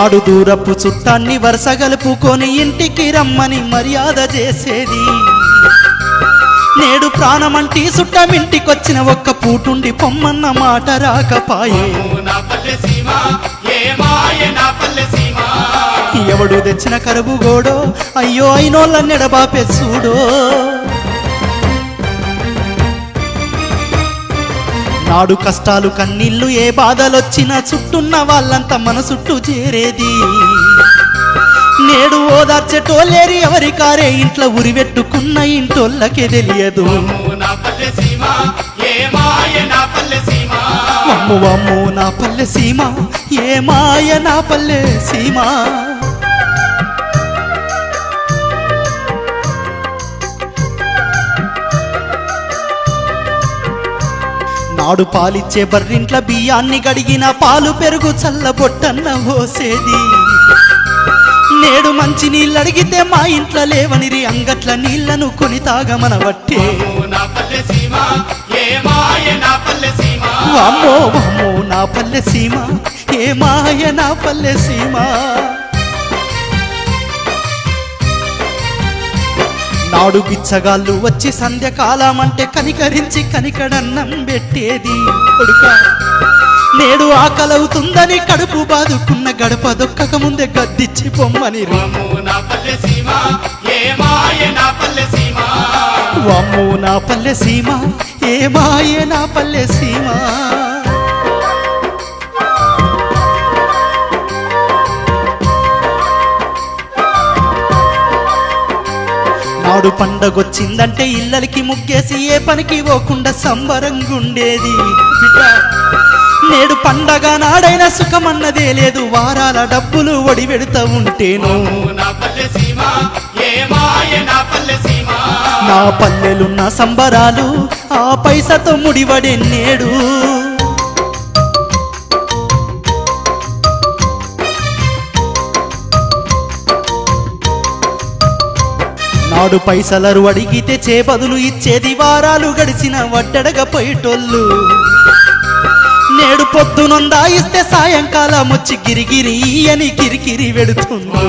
నాడు దూరపు చుట్టాన్ని వరుస గలుపుకొని ఇంటికి రమ్మని మర్యాద చేసేది. నేడు ప్రాణమంటి చుట్టమింటికొచ్చిన ఒక్క పూటుండి పొమ్మన్న మాట రాకపాయే. ఎవడు తెచ్చిన కరువు గోడో అయ్యో అయినోళ్ళ నెడబాపే చూడో. నాడు కష్టాలు కన్నీళ్ళు ఏ బాధలొచ్చినా చుట్టున్న వాళ్ళంతా మన చుట్టూ చేరేది. నేడు ఓదార్చెటోలేరి ఎవరి కారే ఇంట్లో ఉరివెట్టుకున్న ఇంటోళ్ళకే తెలియదు. వమ్ము వమ్ము నా పల్లె సీమ ఏ మాయ నా పల్లె సీమ. నాడు పాలిచ్చే బర్రింట్ల బియ్యాన్ని గడిగిన పాలు పెరుగు చల్లబొట్టన్న పోసేది. నేడు మంచి నీళ్ళు అడిగితే మా ఇంట్లో లేవనిరి అంగట్ల నీళ్లను కొని తాగమనబట్టే. వామ్మో వామ్మో నా పల్లె సీమ ఏ మాయ నా పల్లె సీమ. నాడు బిచ్చగాళ్ళు వచ్చి సంధ్యకాలం అంటే కనికరించి కనికడన్నం పెట్టేది. కొడుకా నేడు ఆకలవుతుందని కడుపు బాదుకున్న గడప దొక్కక ముందే గద్దిచ్చి పొమ్మని. వామ్మో నా పల్లె సీమ ఏ మాయ నా పల్లె సీమ. నాడు పండగొచ్చిందంటే ఇళ్ళకి ముగ్గేసి ఏ పనికి పోకుండా సంబరంగుండేది. నేడు పండగ నాడైనా సుఖమన్నదే లేదు. వారాల డబ్బులు ఒడి పెడుతూ ఉంటేను నా పల్లెలున్న సంబరాలు ఆ పైసతో ముడివడే నేడు. నాడు పైసలరు అడిగితే చేబదులు ఇచ్చేది. వారాలు గడిచిన వడ్డడగా పోయేటోళ్ళు. నేడు పొద్దునొందా ఇస్తే సాయంకాలం వచ్చి గిరిగిరి అని కిరికిరి వెడుతుంది.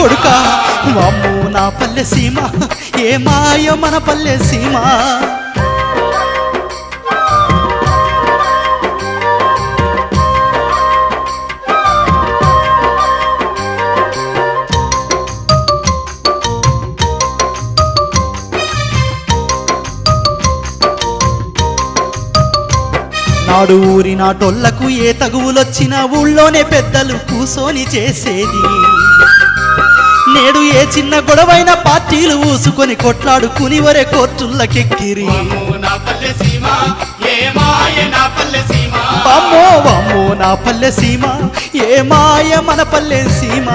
కొడుకా వామ్మో నా పల్లె సీమ ఏ మాయ మన పల్లె సీమ. నాడు ఊరి నాటోళ్లకు ఏ తగువులొచ్చినా ఊళ్ళోనే పెద్దలు కూసోని చేసేది. నేడు ఏ చిన్న గొడవైన పార్టీలు ఊసుకొని కొట్లాడుకుని వరే కోర్టులకెక్కిరి. వామ్మో వామ్మో నా పల్లె సీమ ఏ మాయ మన పల్లె సీమ.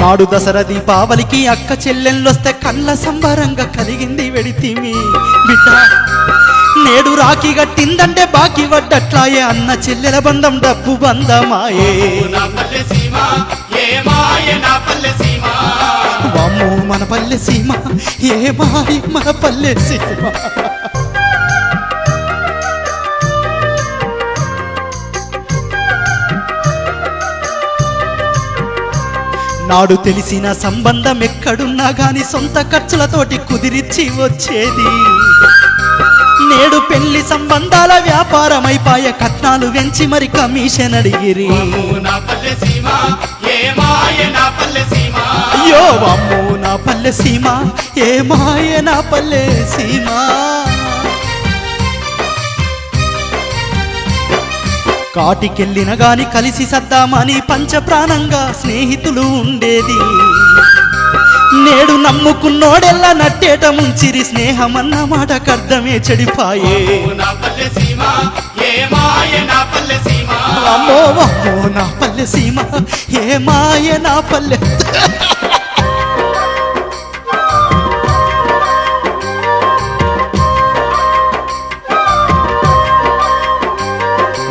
నాడు దసరా దీపావళికి అక్క చెల్లెళ్ళొస్తే కళ్ళ సంబరంగా కలిగింది వెడితిమి బిడ్డ. నేడు రాఖీ గట్టిందంటే బాకీ వడ్డట్లాయే. అన్న చెల్లెల బంధం డబ్బు బంధమాయే. వామ్మో మన పల్లె సీమ ఏ మాయ మన పల్లె సీమ. నాడు తెలిసిన సంబంధం ఎక్కడున్నా గాని సొంత ఖర్చులతోటి కుదిరిచ్చి వచ్చేది. నేడు పెళ్లి సంబంధాల వ్యాపారమైపాయ. కట్నాలు వెంచి మరి కమిషన్ అడిగిరి. అయ్యో వామ్మో నా పల్లె సీమ ఏ మాయ నా పల్లె సీమ. కాటికెళ్ళిన గాని కలిసి సద్దామని పంచప్రాణంగా స్నేహితులు ఉండేది. నేడు నమ్ముకున్నోడెల్లా నట్టేట ముంచిరి. స్నేహమన్న మాటకర్థమే చెడిపాయే. అమ్మో అమ్మో నా పల్లె సీమ ఏ మాయ నా పల్లె.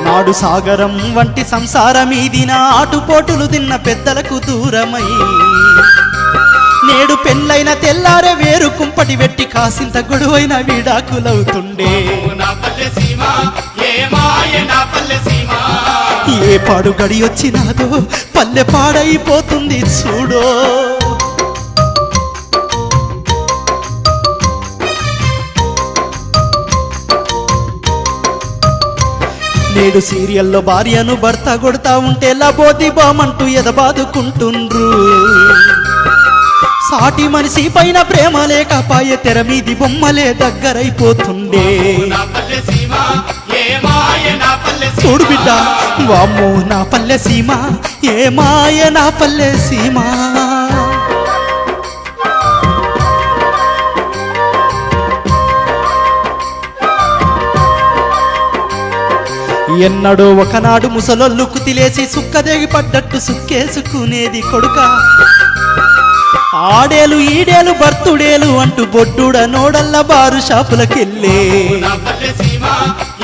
నాడు సాగరం వంటి సంసారమీదిన ఆటుపోటులు తిన్న పెద్దలకు దూరమై. నేడు పెళ్ళైన తెల్లారే వేరు కుంపటి వెట్టి కాసింత గొడవైన విడాకులవుతుండే నా పల్లె సీమ ఏ మాయ నా పల్లె సీమ ఏ పాడు గడి వచ్చినాదో పల్లె పాడైపోతుంది చూడో నేడు సీరియల్లో భార్యను భర్త కొడతా ఉంటే లబోది బామంటూ ఎదబాదుకుంటుండ్రు సాటి మనిషి పైన ప్రేమ లేకపాయే తెర మీది బొమ్మలే దగ్గరైపోతుండే నా పల్లె సీమ ఏ మాయ నా పల్లె సీమ చూడు బిడ్డ వామ్మో నా పల్లె సీమ ఏ మాయ నా పల్లె సీమ ఎన్నడో ఒకనాడు ముసలొల్లు కుతిలేసి సుక్కదేగి పడ్డట్టు సుక్కేసుకునేది కొడుక ఆడేలు ఈడేలు బర్తుడేలు అంటూ బొడ్డుడ నోడల్ల బారు షాపులకెళ్ళే నా పల్లె సీమ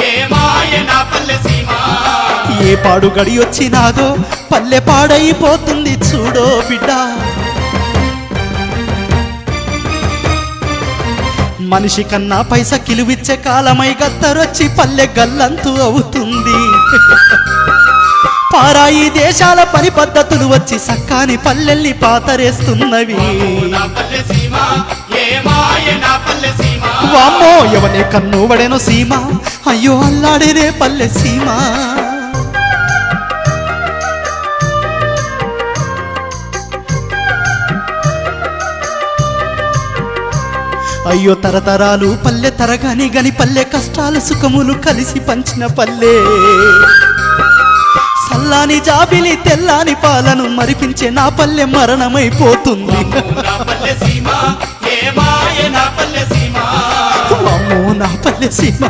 ఏ మాయ నా పల్లె సీమ ఏ పాడు గడి వచ్చినాదో పల్లె పాడైపోతుంది చూడో బిడ్డ మనిషి కన్నా పైస కిలువిచ్చే కాలమై గద్దరొచ్చి పల్లె గల్లంతు అవుతుంది పారాయి దేశాల పని పద్ధతులు వచ్చి సక్కాని పల్లెల్ని పాతరేస్తున్నవి నా పల్లె సీమ ఏ మాయ నా పల్లె సీమ వామ్మో ఎవనే కన్ను వడెను సీమ అయ్యో అల్లాడేనే పల్లె సీమ అయ్యో తరతరాలు పల్లె తరగాని గని పల్లె కష్టాలు సుఖములు కలిసి పంచిన పల్లె సల్లాని జాబిలి తెల్లాని పాలను మరిపించే నా పల్లె మరణమైపోతుంది నా పల్లె సీమ ఏ మాయ నా పల్లె సీమ అమ్మో నా పల్లె సీమ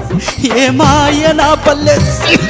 ఏ మాయ నా పల్లె సీమ